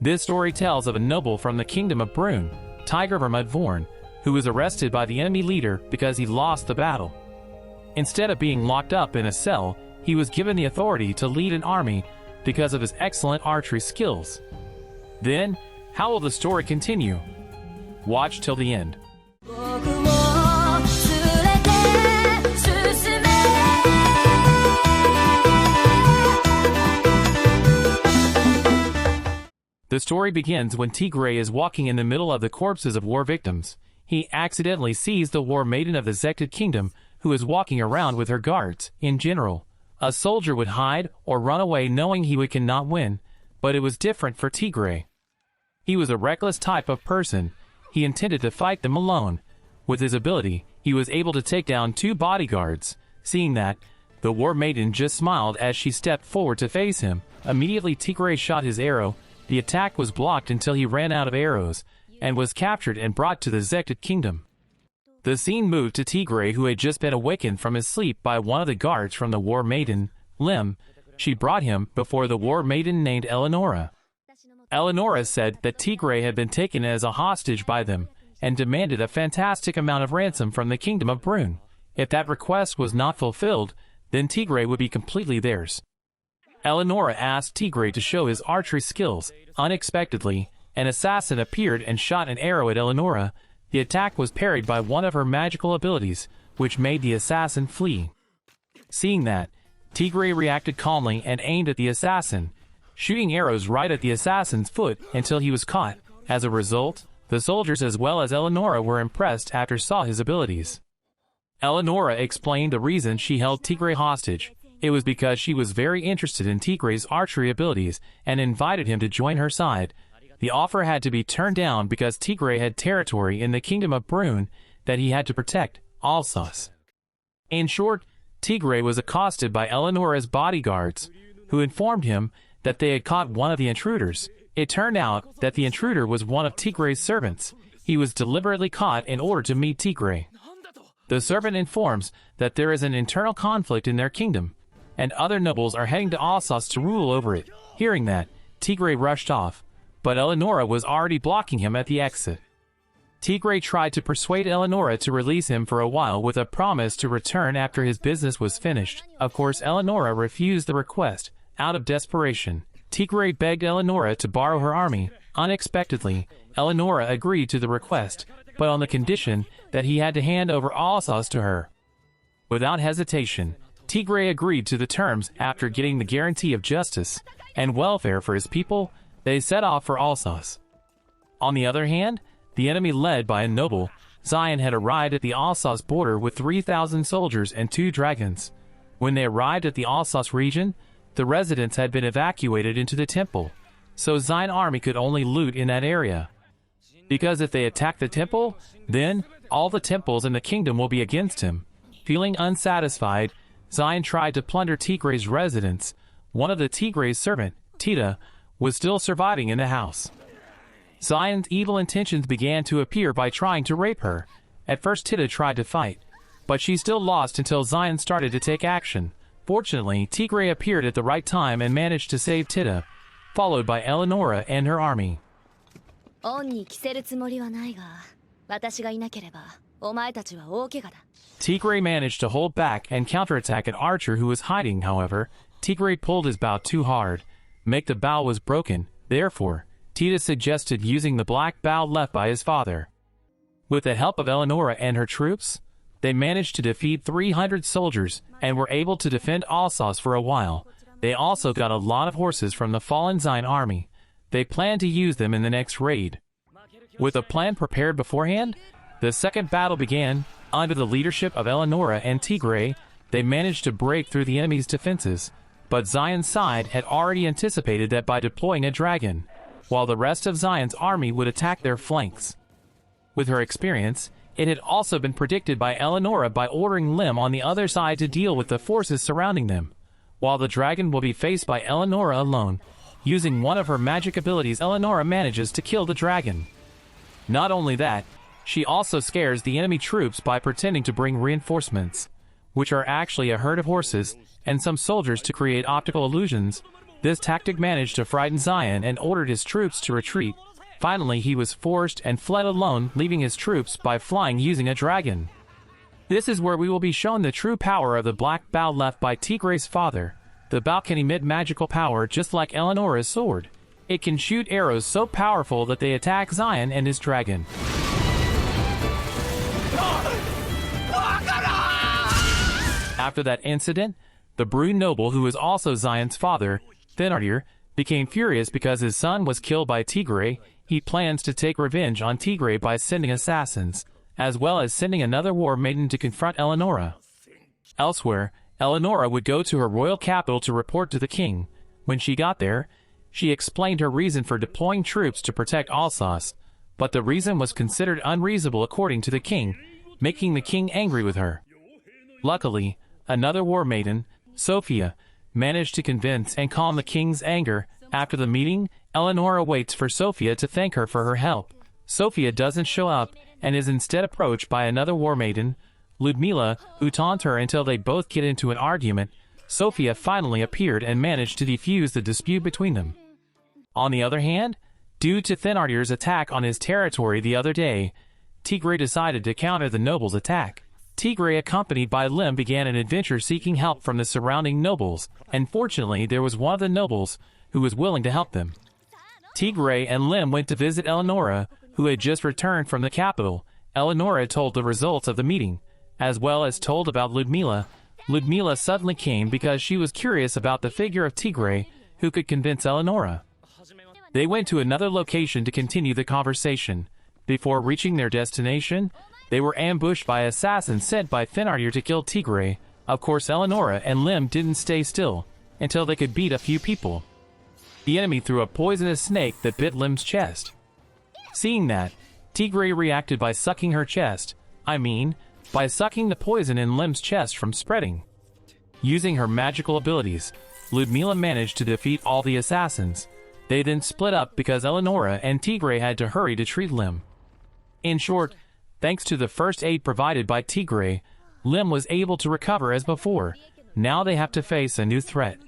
This story tells of a noble from the kingdom of Brune, Tiger Vermudvorn, who was arrested by the enemy leader because he lost the battle. Instead of being locked up in a cell, he was given the authority to lead an army because of his excellent archery skills. Then, how will the story continue? Watch till the end. The story begins when Tigray is walking in the middle of the corpses of war victims. He accidentally sees the war maiden of the Zekted kingdom, who is walking around with her guards. In general, a soldier would hide or run away knowing he cannot win, but it was different for Tigray. He was a reckless type of person. He intended to fight them alone. With his ability, he was able to take down 2 bodyguards. Seeing that, the war maiden just smiled as she stepped forward to face him. Immediately Tigray shot his arrow. The attack was blocked until he ran out of arrows, and was captured and brought to the Zekted kingdom. The scene moved to Tigray, who had just been awakened from his sleep by one of the guards from the war maiden, Lim. She brought him before the war maiden named Eleonora. Eleonora said that Tigray had been taken as a hostage by them, and demanded a fantastic amount of ransom from the kingdom of Brune. If that request was not fulfilled, then Tigray would be completely theirs. Eleonora asked Tigray to show his archery skills. Unexpectedly, an assassin appeared and shot an arrow at Eleonora. The attack was parried by one of her magical abilities, which made the assassin flee. Seeing that, Tigray reacted calmly and aimed at the assassin, shooting arrows right at the assassin's foot until he was caught. As a result, the soldiers as well as Eleonora were impressed after saw his abilities. Eleonora explained the reason she held Tigray hostage. It was because she was very interested in Tigray's archery abilities and invited him to join her side. The offer had to be turned down because Tigray had territory in the kingdom of Brune that he had to protect, Alsace. In short, Tigray was accosted by Eleonora's bodyguards, who informed him that they had caught one of the intruders. It turned out that the intruder was one of Tigray's servants. He was deliberately caught in order to meet Tigray. The servant informs that there is an internal conflict in their kingdom, and other nobles are heading to Alsace to rule over it. Hearing that, Tigray rushed off, but Eleonora was already blocking him at the exit. Tigray tried to persuade Eleonora to release him for a while with a promise to return after his business was finished. Of course, Eleonora refused the request. Out of desperation, Tigray begged Eleonora to borrow her army. Unexpectedly, Eleonora agreed to the request, but on the condition that he had to hand over Alsace to her. Without hesitation, Tigray agreed to the terms. After getting the guarantee of justice and welfare for his people, they set off for Alsace. On the other hand, the enemy led by a noble, Zion, had arrived at the Alsace border with 3,000 soldiers and 2 dragons. When they arrived at the Alsace region, the residents had been evacuated into the temple, so Zion army could only loot in that area. Because if they attack the temple, then all the temples in the kingdom will be against him. Feeling unsatisfied, Zion tried to plunder Tigray's residence. One of the Tigray's servant, Tita, was still surviving in the house. Zion's evil intentions began to appear by trying to rape her. At first Tita tried to fight, but she still lost until Zion started to take action. Fortunately, Tigray appeared at the right time and managed to save Tita, followed by Eleonora and her army. Tigray managed to hold back and counterattack an archer who was hiding. However, Tigray pulled his bow too hard. The bow was broken. Therefore, Tita suggested using the black bow left by his father. With the help of Eleonora and her troops, they managed to defeat 300 soldiers and were able to defend Alsace for a while. They also got a lot of horses from the fallen Zion army. They planned to use them in the next raid. With a plan prepared beforehand, the second battle began. Under the leadership of Eleonora and Tigray, they managed to break through the enemy's defenses, but Zion's side had already anticipated that by deploying a dragon, while the rest of Zion's army would attack their flanks. With her experience, it had also been predicted by Eleonora by ordering Lim on the other side to deal with the forces surrounding them, while the dragon will be faced by Eleonora alone. Using one of her magic abilities, Eleonora manages to kill the dragon. Not only that, she also scares the enemy troops by pretending to bring reinforcements, which are actually a herd of horses, and some soldiers to create optical illusions. This tactic managed to frighten Zion and ordered his troops to retreat. Finally, he was forced and fled alone, leaving his troops by flying using a dragon. This is where we will be shown the true power of the black bow left by Tigre's father. The bow can emit magical power just like Eleonora's sword. It can shoot arrows so powerful that they attack Zion and his dragon. After that incident, the Brune noble, who is also Zion's father, Thenardir, became furious because his son was killed by Tigre. He plans to take revenge on Tigre by sending assassins, as well as sending another war maiden to confront Eleonora. Elsewhere, Eleonora would go to her royal capital to report to the king. When she got there, she explained her reason for deploying troops to protect Alsace, but the reason was considered unreasonable according to the king, making the king angry with her. Luckily, another war maiden, Sophia, managed to convince and calm the king's anger. After the meeting, Eleonora waits for Sophia to thank her for her help. Sophia doesn't show up and is instead approached by another war maiden, Ludmila, who taunts her until they both get into an argument. Sophia finally appeared and managed to defuse the dispute between them. On the other hand, due to Thenardir's attack on his territory the other day, Tigre decided to counter the noble's attack. Tigre, accompanied by Lim, began an adventure seeking help from the surrounding nobles, and fortunately there was one of the nobles who was willing to help them. Tigre and Lim went to visit Eleonora, who had just returned from the capital. Eleonora told the results of the meeting, as well as told about Ludmila. Ludmila suddenly came because she was curious about the figure of Tigre, who could convince Eleonora. They went to another location to continue the conversation. Before reaching their destination, they were ambushed by assassins sent by Thenardir to kill Tigre. Of course, Eleonora and Lim didn't stay still until they could beat a few people. The enemy threw a poisonous snake that bit Lim's chest. Seeing that, Tigre reacted by sucking her chest. By sucking the poison in Lim's chest from spreading. Using her magical abilities, Ludmila managed to defeat all the assassins. They then split up because Eleonora and Tigre had to hurry to treat Lim. In short, thanks to the first aid provided by Tigre, Lim was able to recover as before. Now they have to face a new threat,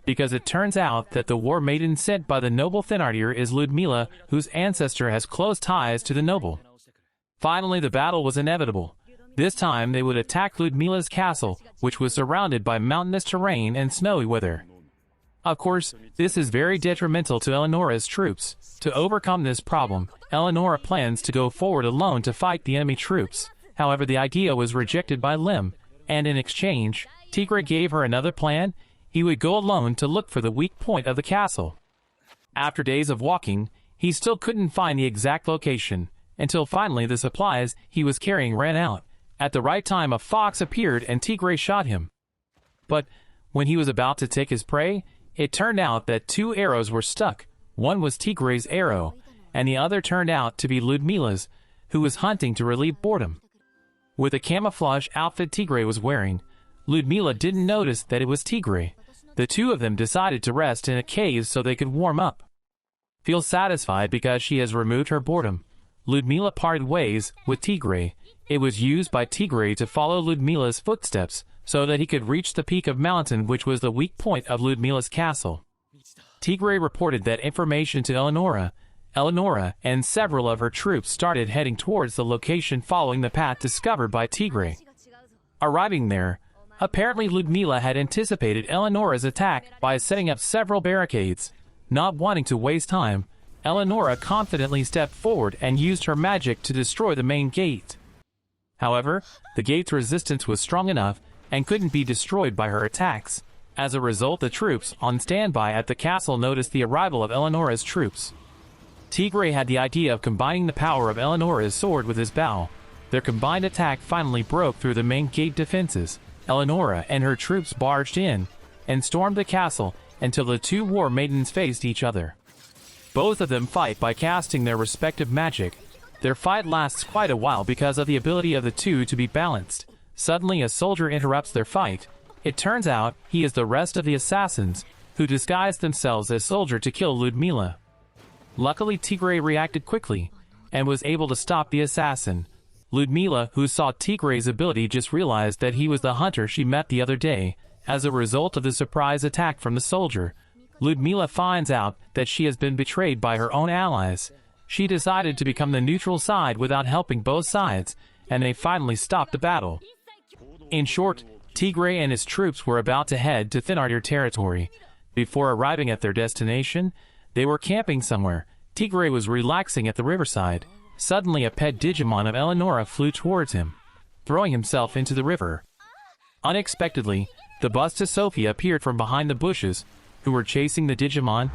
because it turns out that the war maiden sent by the noble Thenardir is Ludmila, whose ancestor has close ties to the noble. Finally, the battle was inevitable. This time they would attack Ludmila's castle, which was surrounded by mountainous terrain and snowy weather. Of course, this is very detrimental to Eleonora's troops. To overcome this problem, Eleonora plans to go forward alone to fight the enemy troops. However, the idea was rejected by Lim, and in exchange, Tigre gave her another plan. He would go alone to look for the weak point of the castle. After days of walking, he still couldn't find the exact location, until finally the supplies he was carrying ran out. At the right time, a fox appeared and Tigre shot him. But when he was about to take his prey, it turned out that two arrows were stuck. One was Tigre's arrow, and the other turned out to be Ludmila's, who was hunting to relieve boredom. With the camouflage outfit Tigre was wearing, Ludmila didn't notice that it was Tigre. The two of them decided to rest in a cave so they could warm up. Feel satisfied because she has removed her boredom, Ludmila parted ways with Tigre. It was used by Tigre to follow Ludmila's footsteps, so that he could reach the peak of mountain which was the weak point of Ludmila's castle. Tigre reported that information to Eleonora. Eleonora and several of her troops started heading towards the location following the path discovered by Tigre. Arriving there, apparently Ludmila had anticipated Eleonora's attack by setting up several barricades. Not wanting to waste time, Eleonora confidently stepped forward and used her magic to destroy the main gate. However, the gate's resistance was strong enough and couldn't be destroyed by her attacks. As a result, the troops on standby at the castle noticed the arrival of Eleonora's troops. Tigre had the idea of combining the power of Eleonora's sword with his bow. Their combined attack finally broke through the main gate defenses. Eleonora and her troops barged in and stormed the castle until the two war maidens faced each other. Both of them fight by casting their respective magic. Their fight lasts quite a while because of the ability of the two to be balanced. Suddenly a soldier interrupts their fight. It turns out he is the rest of the assassins, who disguised themselves as soldier to kill Ludmila. Luckily, Tigre reacted quickly and was able to stop the assassin. Ludmila, who saw Tigre's ability, just realized that he was the hunter she met the other day. As a result of the surprise attack from the soldier, Ludmila finds out that she has been betrayed by her own allies. She decided to become the neutral side without helping both sides, and they finally stopped the battle. In short, Tigray and his troops were about to head to Thinardir territory. Before arriving at their destination, they were camping somewhere. Tigray was relaxing at the riverside. Suddenly a pet Digimon of Eleonora flew towards him, throwing himself into the river. Unexpectedly, the bus to Sophia appeared from behind the bushes, who were chasing the Digimon.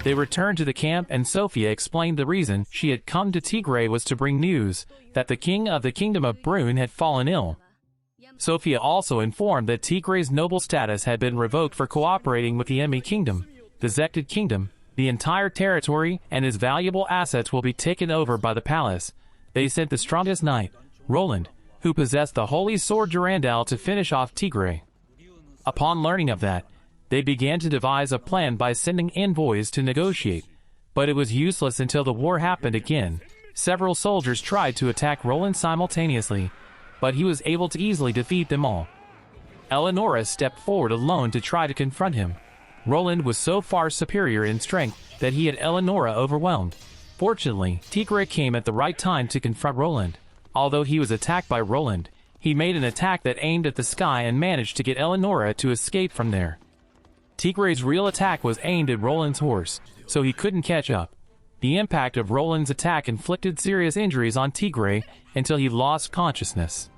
They returned to the camp and Sophia explained the reason she had come to Tigray was to bring news that the king of the kingdom of Brune had fallen ill. Sophia also informed that Tigray's noble status had been revoked for cooperating with the enemy kingdom, the Zected kingdom. The entire territory and his valuable assets will be taken over by the palace. They sent the strongest knight, Roland, who possessed the holy sword Durandal, to finish off Tigray. Upon learning of that, they began to devise a plan by sending envoys to negotiate, but it was useless until the war happened again. Several soldiers tried to attack Roland simultaneously, but he was able to easily defeat them all. Eleonora stepped forward alone to try to confront him. Roland was so far superior in strength that he had Eleonora overwhelmed. Fortunately, Tigray came at the right time to confront Roland. Although he was attacked by Roland, he made an attack that aimed at the sky and managed to get Eleonora to escape from there. Tigray's real attack was aimed at Roland's horse, so he couldn't catch up. The impact of Roland's attack inflicted serious injuries on Tigray until he lost consciousness.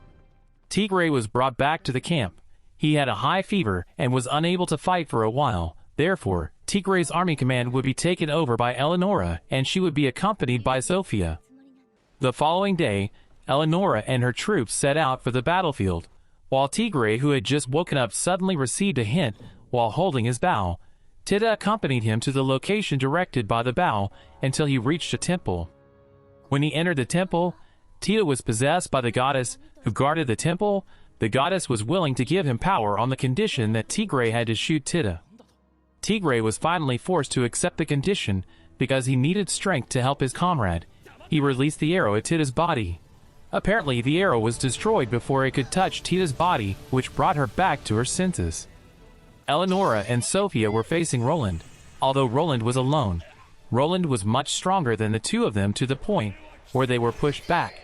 Tigray was brought back to the camp. He had a high fever and was unable to fight for a while. Therefore, Tigray's army command would be taken over by Eleonora and she would be accompanied by Sophia. The following day, Eleonora and her troops set out for the battlefield, while Tigray, who had just woken up, suddenly received a hint while holding his bow. Tita accompanied him to the location directed by the bow until he reached a temple. When he entered the temple, Tita was possessed by the goddess who guarded the temple. The goddess was willing to give him power on the condition that Tigray had to shoot Tita. Tigray was finally forced to accept the condition because he needed strength to help his comrade. He released the arrow at Tita's body. Apparently, the arrow was destroyed before it could touch Tita's body, which brought her back to her senses. Eleonora and Sophia were facing Roland. Although Roland was alone, Roland was much stronger than the two of them to the point where they were pushed back.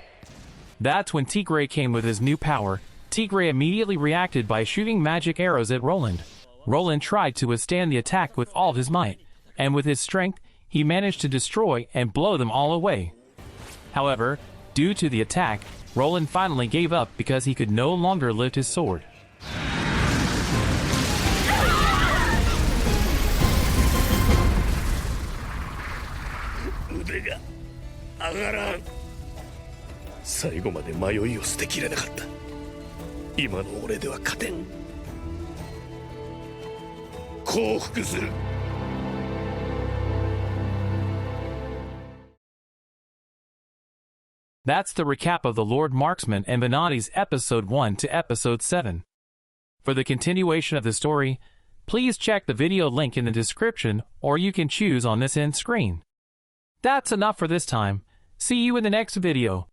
That's when Tigray came with his new power. Tigray immediately reacted by shooting magic arrows at Roland. Roland tried to withstand the attack with all his might, and with his strength, he managed to destroy and blow them all away. However, due to the attack, Roland finally gave up because he could no longer lift his sword. That's the recap of the Lord Marksman and Vanadis episode 1 to episode 7. For the continuation of the story, please check the video link in the description, or you can choose on this end screen. That's enough for this time. See you in the next video.